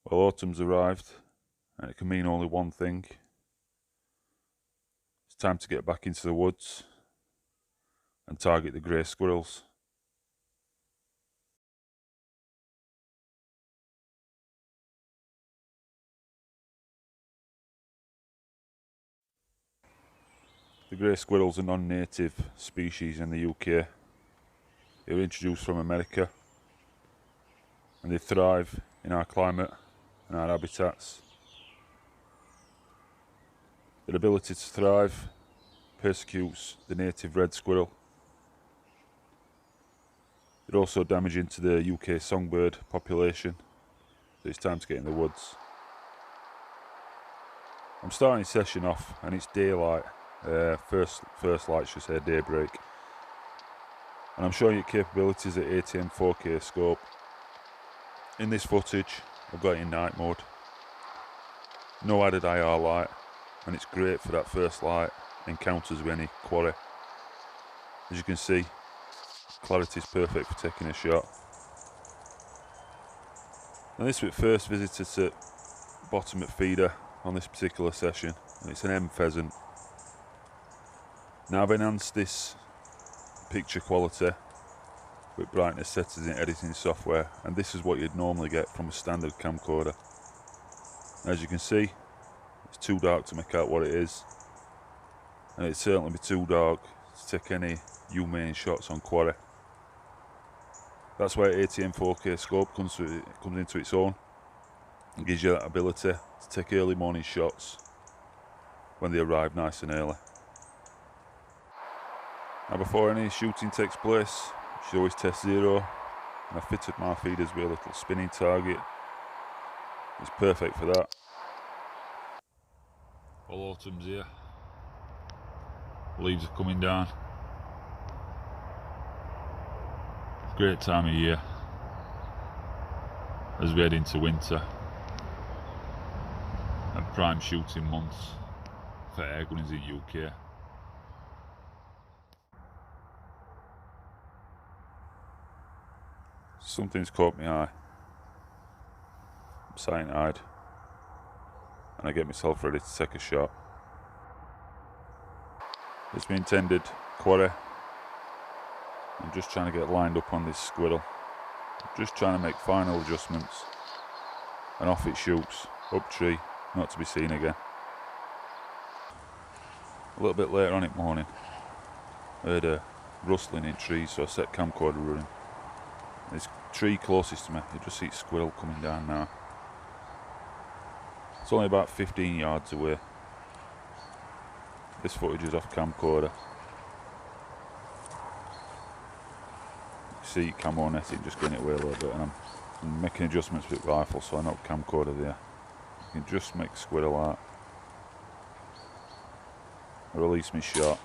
Well, autumn's arrived, and it can mean only one thing. It's time to get back into the woods and target the grey squirrels. The grey squirrels are non-native species in the UK. They were introduced from America, and they thrive in our climate and our habitats. Their ability to thrive persecutes the native red squirrel. They're also damaging to the UK songbird population, so it's time to get in the woods. I'm starting the session off, and it's daylight. First light should say daybreak, and I'm showing you capabilities at ATM 4K scope. In this footage I've got it in night mode, no added IR light, and it's great for that first light encounters with any quarry. As you can see, clarity is perfect for taking a shot. And this was first visited to bottom at feeder on this particular session, and it's an M pheasant. Now I've enhanced this picture quality with brightness settings in editing software, and this is what you'd normally get from a standard camcorder. As you can see, it's too dark to make out what it is, and it'd certainly be too dark to take any humane shots on quarry. That's why ATM 4K scope comes into its own and gives you that ability to take early morning shots when they arrive nice and early. Now, before any shooting takes place, you should always test zero, and I've fitted my feeders with a little spinning target. It's perfect for that. Well, autumn's here. Leaves are coming down. Great time of year as we head into winter and prime shooting months for airgunners in UK. Something's caught my eye. I'm sight-eyed, and I get myself ready to take a shot. It's my intended quarry. I'm just trying to get lined up on this squirrel. I'm just trying to make final adjustments, and off it shoots, up tree, not to be seen again. A little bit later on in the morning, I heard a rustling in trees, so I set camcorder running. This tree closest to me, you just see squirrel coming down now. It's only about 15 yards away. This footage is off camcorder. You see camo netting just getting it away a little bit, and I'm making adjustments with rifle, so I know camcorder there. You can just make squirrel out. I release my shot.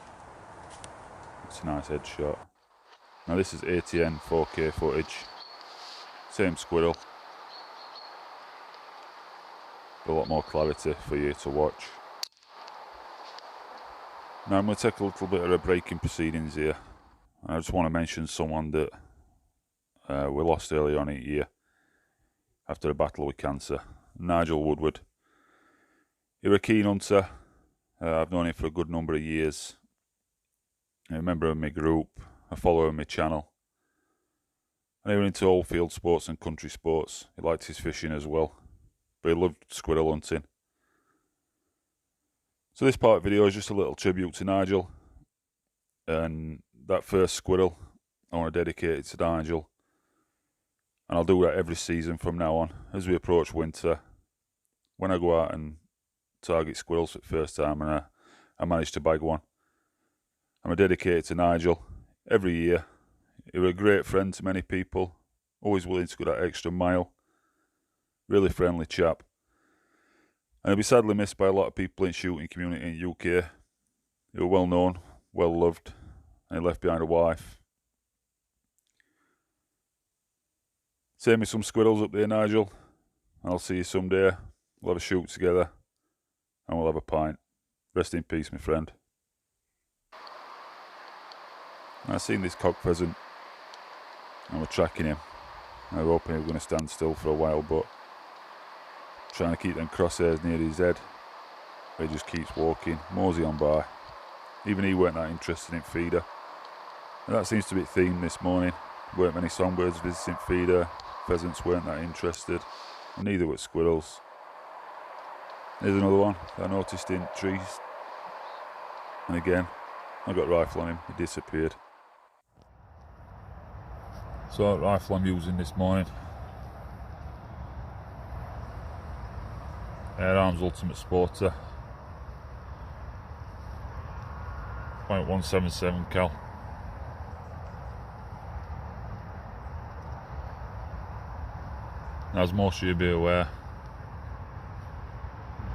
It's a nice headshot. Now this is ATN 4K footage. Same squirrel. A lot more clarity for you to watch. Now I'm going to take a little bit of a break in proceedings here. I just want to mention someone that we lost earlier on in the year after a battle with cancer. Nigel Woodward. He was a keen hunter. I've known him for a good number of years. I remember him in my group. I follow him on my channel. And he was into all field sports and country sports. He liked his fishing as well, but he loved squirrel hunting. So this part of the video is just a little tribute to Nigel, and that first squirrel I want to dedicate it to Nigel, and I'll do that every season from now on as we approach winter. When I go out and target squirrels for the first time and I manage to bag one, I'm going to dedicate it to Nigel every year. He was a great friend to many people, always willing to go that extra mile, really friendly chap. And he'll be sadly missed by a lot of people in shooting community in UK. He was well known, well loved, and he left behind a wife. Send me some squirrels up there, Nigel, and I'll see you someday. We'll have a shoot together, and we'll have a pint. Rest in peace, my friend. And I've seen this cock pheasant, and we're tracking him. I was hoping he was going to stand still for a while, but trying to keep them crosshairs near his head. He just keeps walking, mosey on by. Even he weren't that interested in feeder. And that seems to be the theme this morning. Weren't many songbirds visiting feeder, pheasants weren't that interested, and neither were squirrels. Here's another one that I noticed in trees. And again, I got rifle on him, he disappeared. So that rifle I'm using this morning, Air Arms Ultimate Sporter, .177 cal. Now, as most of you be aware,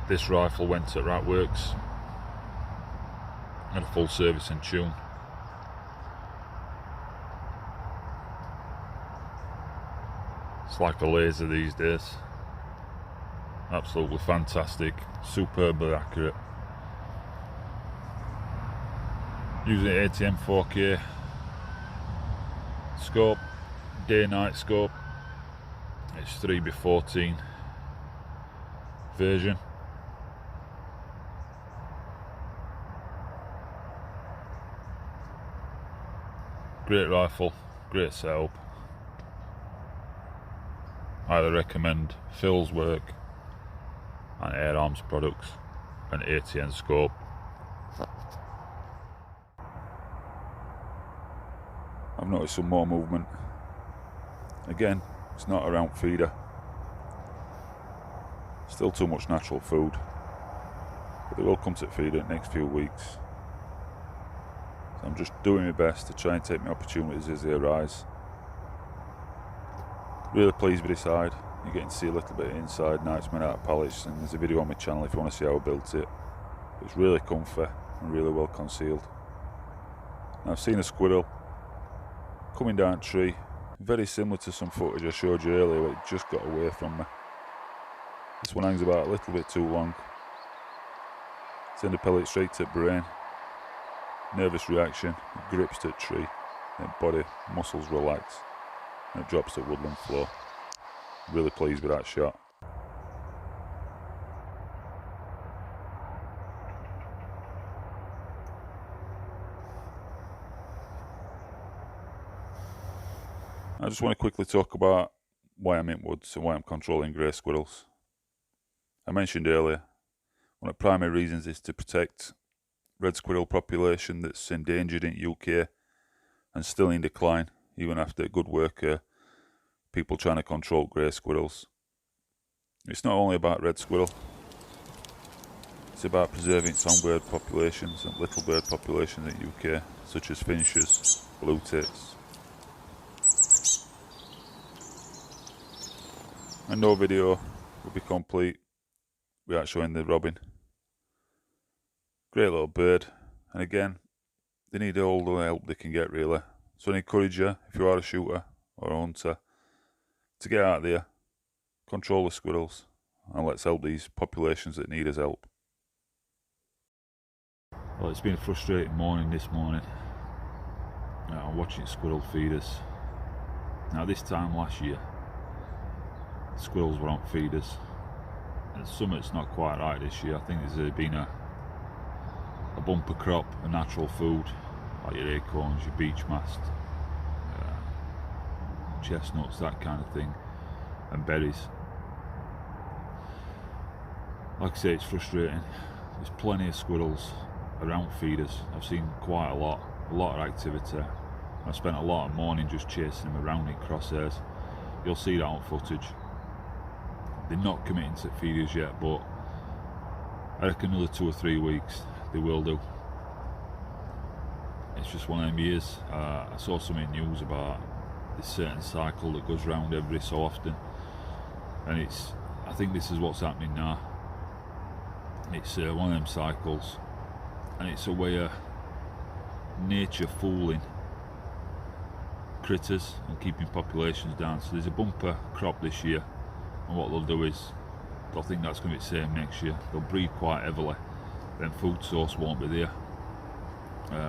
this rifle went at Ratworks, had a full service and tune. It's like a laser these days. Absolutely fantastic, superbly accurate. Using ATM 4K scope, day-night scope. It's 3x14 version. Great rifle, great setup. Highly recommend Phil's work and Air Arms products and ATN scope. I've noticed some more movement. Again, it's not around feeder. Still too much natural food. But they will come to feeder in the next few weeks. So I'm just doing my best to try and take my opportunities as they arise. Really pleased with this hide. You're getting to see a little bit inside. Now it's made out of pallets, and there's a video on my channel if you want to see how I built it. It's really comfy and really well concealed. Now I've seen a squirrel coming down a tree, very similar to some footage I showed you earlier where it just got away from me. This one hangs about a little bit too long. Send a pellet straight to the brain. Nervous reaction, it grips to the tree, then body, muscles relax, and it drops to woodland floor. Really pleased with that shot. I just want to quickly talk about why I'm in woods and why I'm controlling grey squirrels. I mentioned earlier, one of the primary reasons is to protect red squirrel population that's endangered in UK and still in decline, even after good work people trying to control grey squirrels. It's not only about red squirrel, it's about preserving songbird populations and little bird populations in UK, such as finches, blue tits. And no video would be complete without showing the robin. Great little bird, and again, they need all the help they can get really. So I encourage you, if you are a shooter or a hunter, to get out there, control the squirrels, and let's help these populations that need us help. Well, it's been a frustrating morning this morning. I'm watching squirrel feeders. Now this time last year, squirrels were on feeders, and something's not quite right this year. I think there's been a bumper crop of natural food, like your acorns, your beech mast, chestnuts, that kind of thing, and berries. Like I say, it's frustrating. There's plenty of squirrels around feeders. I've seen quite a lot of activity. I spent a lot of morning just chasing them around in crosshairs. You'll see that on footage. They're not committing to feeders yet, but I reckon another 2 or 3 weeks they will do. It's just one of them years. I saw some in news about this certain cycle that goes round every so often, and I think this is what's happening now. It's one of them cycles, and it's a way of nature fooling critters and keeping populations down. So there's a bumper crop this year, and what they'll do is they'll think that's going to be the same next year. They'll breed quite heavily, then food source won't be there.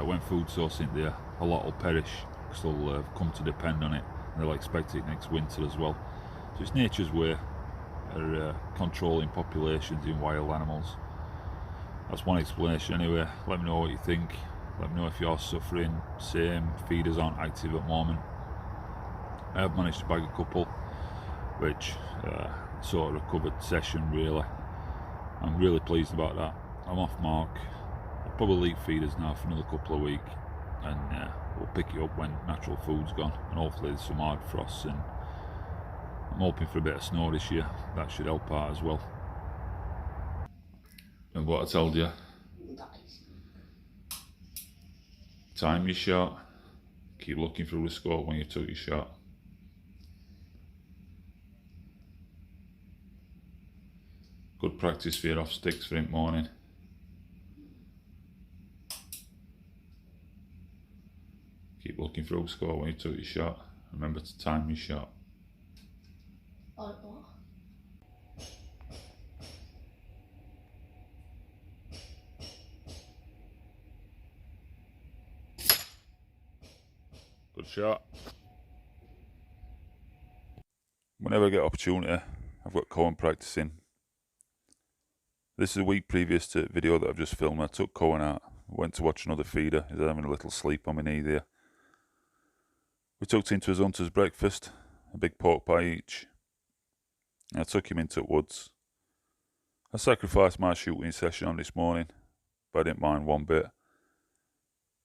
When food source isn't there, a lot will perish because they'll come to depend on it, and they'll expect it next winter as well. So it's nature's way. better controlling populations in wild animals. That's one explanation anyway. Let me know what you think. Let me know if you're suffering. Same, feeders aren't active at the moment. I have managed to bag a couple, which sort of recovered session really. I'm really pleased about that. I'm off mark. I'll probably leave feeders now for another couple of weeks, and we'll pick it up when natural food's gone, and hopefully there's some hard frosts, and I'm hoping for a bit of snow this year. That should help out as well. And what I told you, time your shot, keep looking through the scope when you took your shot. Good practice for your off sticks for in morning. Keep looking through the scope when you took your shot. Remember to time your shot. Good shot. Whenever I get opportunity, I've got Cohen practicing. This is a week previous to the video that I've just filmed. I took Cohen out, went to watch another feeder. He's having a little sleep on my knee there. We tucked into his hunter's breakfast, a big pork pie each. And I took him into the woods. I sacrificed my shooting session on this morning, but I didn't mind one bit.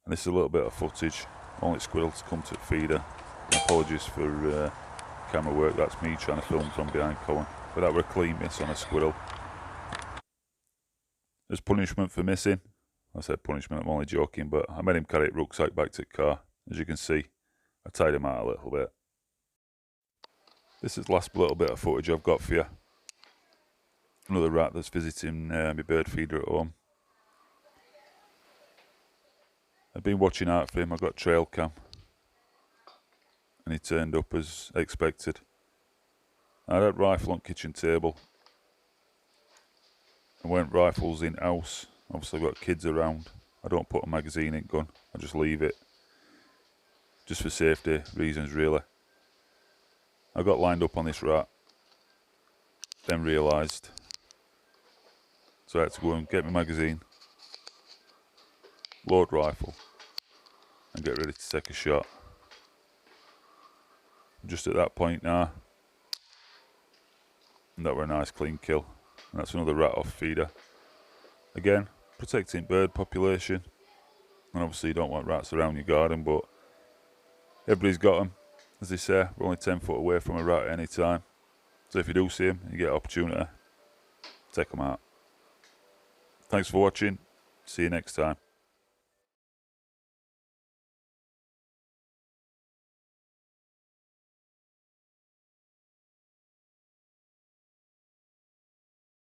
And this is a little bit of footage. Only squirrel to come to the feeder. And apologies for camera work, that's me trying to film from behind Cohen. But that were a clean miss on a squirrel. As punishment for missing, I said punishment, I'm only joking, but I made him carry his rucksack back to the car. As you can see, I tied him out a little bit. This is the last little bit of footage I've got for you. Another rat that's visiting my bird feeder at home. I've been watching out for him. I've got trail cam, and he turned up as expected. I had a rifle on kitchen table. I went rifles in house. Obviously I've got kids around. I don't put a magazine in gun. I just leave it. Just for safety reasons really. I got lined up on this rat. Then realised. So I had to go and get my magazine. Load rifle. And get ready to take a shot. Just at that point now. And that were a nice clean kill. And that's another rat off feeder. Again, protecting bird population. And obviously you don't want rats around your garden, but everybody's got them. As they say, we're only 10 foot away from a rat at any time. So if you do see them and you get an opportunity, take them out. Thanks for watching. See you next time.